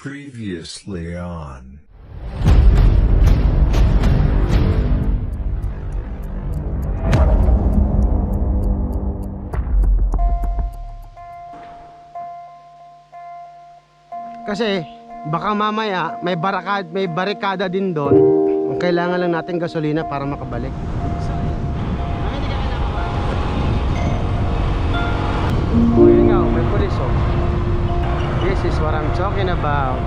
Previously on. Kasi baka mamaya may barikada din doon. Ang kailangan lang natin gasolina para makabalik. Oh, yun nga, may pulis oh. This is what I'm talking about.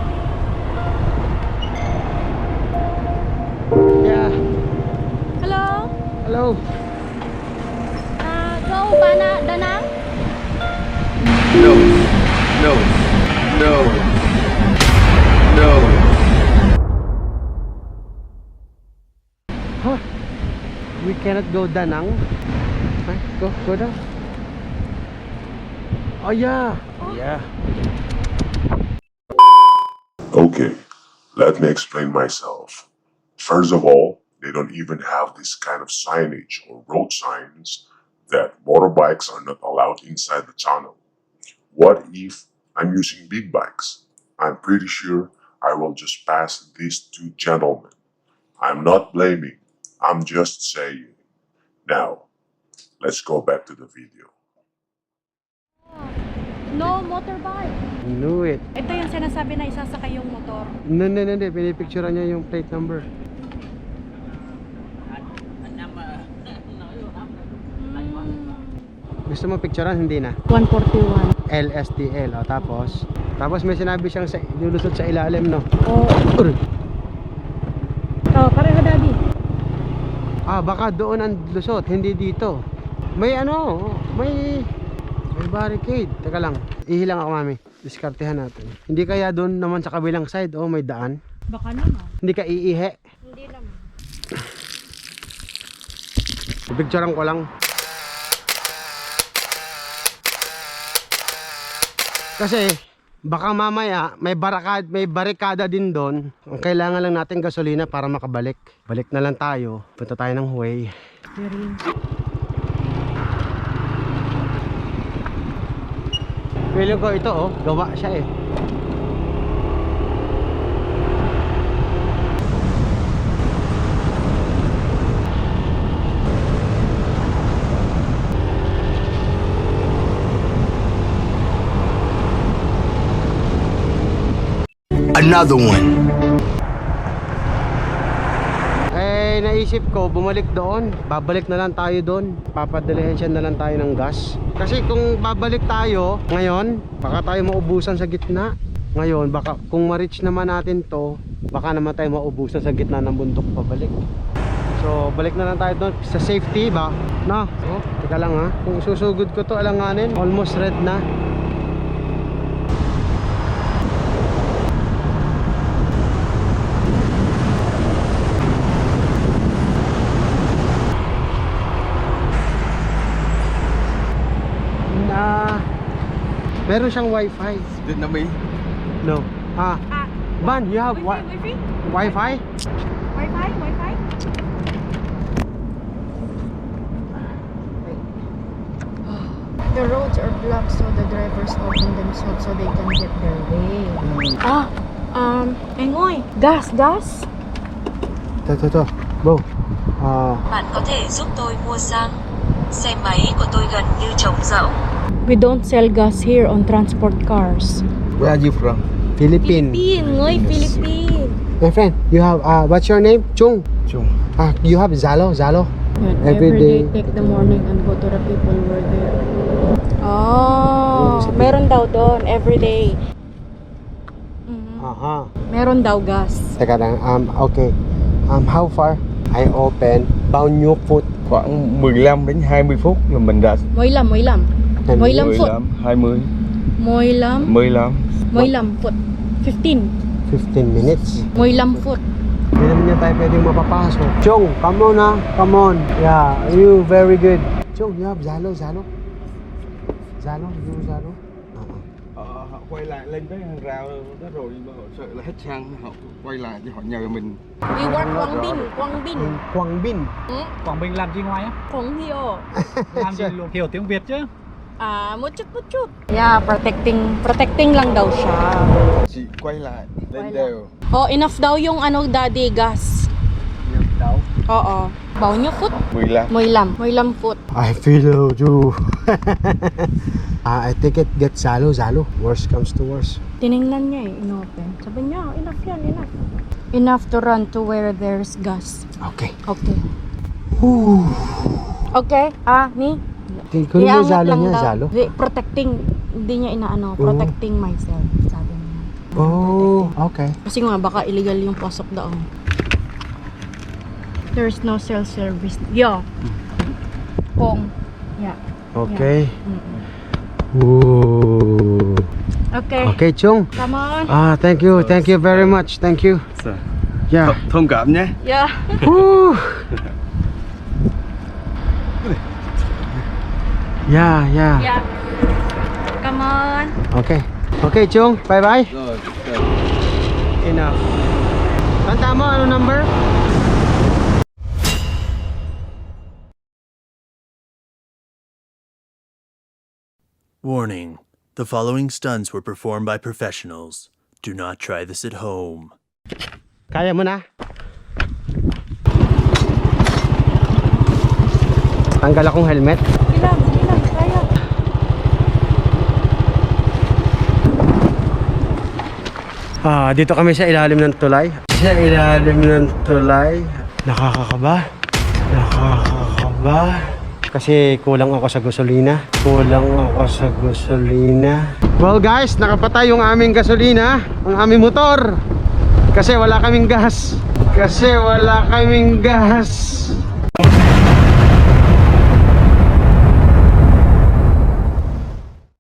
Yeah. Hello? Hello. Go Da Nang? No. No. No. No. Huh? We cannot go Da Nang. Huh? Go down. Oh yeah. Yeah. Okay, let me explain myself. First of all, they don't even have this kind of signage or road signs that motorbikes are not allowed inside the tunnel. What if I'm using big bikes? I'm pretty sure I will just pass these two gentlemen. I'm not blaming, I'm just saying. Now, let's go back to the video. No motorbike. Knew it. Ito yung sinasabi na isasakay yung motor. No, pinipicturean niya yung plate number. Gusto mo picturean? Hindi na. 141. LSTL. O, tapos may sinabi siyang lulusot sa ilalim, no? Oh. Oh, pareho daddy. Baka doon ang lusot, hindi dito. May barricade. Teka lang, ihilang ako mami. Diskartehan natin. Hindi kaya doon naman sa kabilang side, may daan. Baka naman. Hindi ka iihe. Hindi naman. Picturean ko lang. Kasi baka mamaya may barikada din doon. Ang kailangan lang natin gasolina para makabalik. Balik na lang tayo. Punta tayo ng Huey. Feeling ko ito gawa siya eh. Another one. Naisip ko bumalik doon. Babalik na lang tayo doon. Papadalihan na lang tayo ng gas. Kasi kung babalik tayo ngayon, baka tayo maubusan sa gitna. Ngayon, baka kung ma-reach naman natin to, baka naman tayo maubusan sa gitna ng bundok pabalik. So, balik na lang tayo doon sa safety ba? No? Teka lang ha. Kung susugod ko to, alanganin. Almost red na. Meron siyang wifi. Vietnamese. No. Ban, you have Wi-Fi? wifi? Wi-Fi? The roads are blocked so the drivers open themselves so they can get their way. Anh ơi, gas. To. Bro. Bạn có thể giúp tôi mua xăng. Xe máy của tôi gần như trống rỗng. We don't sell gas here on transport cars. Where are you from? Philippines. Philippines. My friend, you have what's your name? Chung. Chung. You have Zalo. Every Every day day. take the morning and go to the people who are there. Meron daw doon every day. Meron daw gas. Teka lang. Okay. How far? I open. Bao nhiêu phút? Khoảng 15 đến 20 phút là mình đã 15 phút. 20 15 foot. 15 minutes. 15 foot. Hindi naman yan tayo pwedeng mapapasok. Chung, come on ha. Come on. Yeah, you very good. Chung, you have Zalo. You Zalo. Họ quay lại lên cái hàng rào đó rồi mà họ sợ là hết xăng, họ quay lại thì họ nhờ mình. We work Quang Binh. Quảng Bình làm gì ngoài á? Quảng Hiêu. Làm gì luôn? Hiểu tiếng Việt chứ? Muchut. Yeah, protecting lang daw siya. Chị quay lại lên Quay đều. Oh, enough daw yung daddy gas. Daw. Oo. Bao nhiêu phút? 15. 15 phút. I feel you. I think it gets Zalo. Worst comes to worst. Tiningnan niya inopen. Sabi niya, enough yan, enough. Enough to run to where there's gas. Okay. Okay. Okay, ni? Kung may Iangat Zalo lang niya, daw. Zalo. Protecting, hindi niya inaano, protecting myself, sabi niya. Oh, okay. Kasi nga, baka illegal yung pasok daon. There's no cell service. Yo. Pong. Yeah. Okay. Mm-mm. Ooh. Okay. Okay, Chung. Come on. Thank you very much. Thank you. Yeah. Thông cảm nhé. Yeah. Woo. Yeah. Yeah. Come on. Okay, Chung. Bye-bye. Rồi. Enough. Tanda mo, ano number? Warning: the following stunts were performed by professionals. Do not try this at home. Kaya mo na? Tanggal akong helmet. Ilang, kaya. Dito kami sa ilalim ng tulay. Sa ilalim ng tulay. Nakakakaba. Kasi kulang ako sa gasolina. Well guys, nakapatay yung aming gasolina, ang aming motor. Kasi wala kaming gas.